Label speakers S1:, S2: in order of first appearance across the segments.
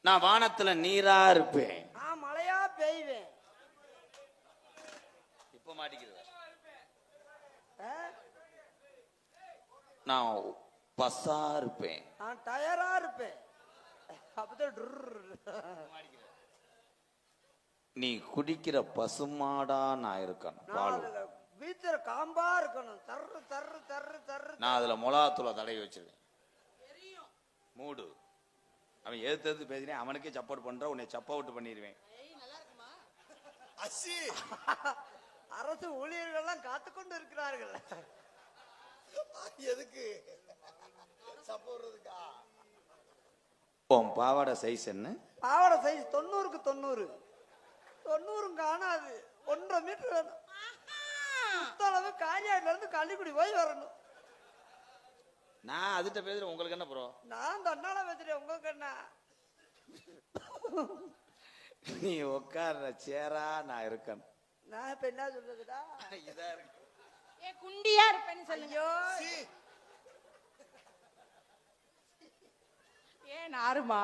S1: நான் வானத்துல நீரா இருப்பேன்.
S2: நான் மழையா பெய்வேன்.
S1: இப்ப மாட்டிக்கிறது. நான் பசா இருப்பேன்.
S2: நான் டயரா இருப்பேன்.
S1: நீ குடிக்கிற பசுமாடா நான் இருக்கணும். பால்
S2: வீட்டுல காம்பா இருக்கணும். தர்ரு தர்ரு தர்ரு தர்ரு.
S1: நான் அதுல மிளகாத்தூள தடவி வச்சிருக்கேன். மூடு. அவன் எதிர்த்து பேசினேன், அவனுக்கே சப்போர்ட் பண்ற, உன்னை சப்போர்ட் பண்ணிடுவேன்.
S2: அரசு ஊழியர்கள் எல்லாம் காத்துக்கொண்டு இருக்கிறார்கள்.
S3: எதுக்கு சப்போர்ட்றதுக்கா?
S1: உன் பாவாடை சைஸ் என்ன?
S2: பாவாடை சைஸ் 90க்கு 90. 90 காணாது. 1.5 மீட்டர் வேணும். சுத்தளவு காரியாடுல இருந்து கள்ளிக்குடி போய் வரணும்.
S1: நான் அதுட்ட பேசுறேன், உங்களுக்கு என்ன ப்ரோ?
S2: நான் தன்னால பேசுறேன், உங்களுக்கு என்ன?
S1: நீ உட்கார்ற சேரா நான் இருக்கேன்.
S2: நான் இப்ப என்ன சொல்றதுடா?
S1: இதா இருக்கு.
S4: ஏ குண்டியா இருப்பேன்னு சொல்லுங்க. ஏன் நாருமா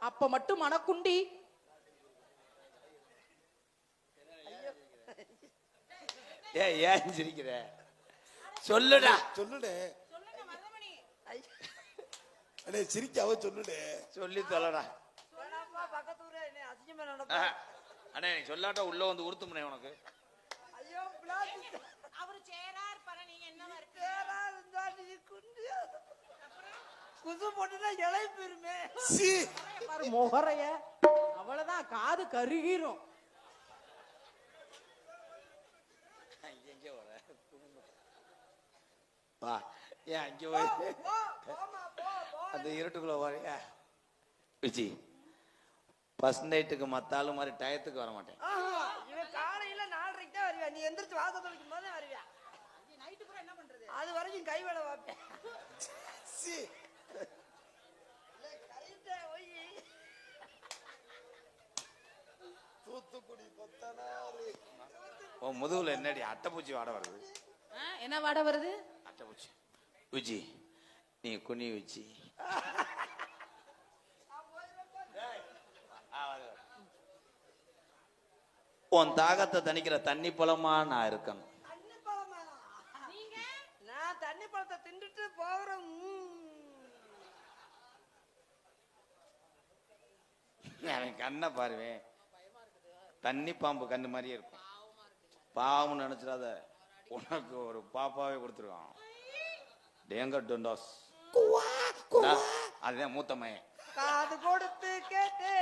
S4: அப்ப மட்டும் மனக்குண்டி.
S1: ஏன் சிரிக்கிற? சொல்லுடா.
S3: சொல்லுடே. அடே சிரிக்காவ சொல்லுடே.
S1: சொல்லி தொலைடா.
S2: பக்கத்தூரே என்ன அசிங்கமா
S1: நடப்பா. அண்ணே நீ சொல்லாட்ட உள்ள வந்து உறுத்துமுனே உனக்கு.
S2: ஐயோ
S4: அவரு சேரா இருப்பாரு, நீங்க என்னவா இருக்கு?
S2: சேரா இருந்தா நீ குண்டியா. குசு போட்டுனா இலை பெருமே.
S4: பாரு முகரைய. அவ்வளவுதான், காது கருகிரும்.
S1: வா ஏன் அங்கே போய் அந்த இருட்டுக்குள்ள வரையா விஜி. ஃபர்ஸ்ட் நைட்டுக்கு மத்தாலும் மாதிரி டயத்துக்கு வர மாட்டேன்.
S2: இவன் காலையில 4:30க்கு தான் வருவியா. நீ எந்திரிச்சு வாசல் தொலைக்கும் போது வருவியா.
S4: நைட்டு பூரா என்ன பண்றது?
S2: அது வரைக்கும் கை வேலை பார்ப்பேன்.
S3: தூத்துக்குடி கொத்தனாரு.
S1: உன் முதுகுல என்னடி அட்டைப்பூச்சி வாட வருது?
S4: என்ன வாட வருது?
S1: அட்டைப்பூச்சி. விஜி நீ குனி விஜி. உன் தாகத்தை தணிக்கிற தண்ணி பழமா நான் இருக்கணும்.
S2: தண்ணி பழமா? நான் தண்ணி பழத்தை தின்னுட்டு போகிறேன்.
S1: அவன் கண்ணை பாருவேன், தண்ணி பாம்பு கண்ணு மாதிரியே இருக்கும். பாவம்னு நினைச்சிடாத, உனக்கு ஒரு பாப்பாவே கொடுத்துருக்கான். டேங்கர் டொண்டாஸ். அதுதான் மூத்த மையன்.
S2: காது கொடுத்து கேட்டு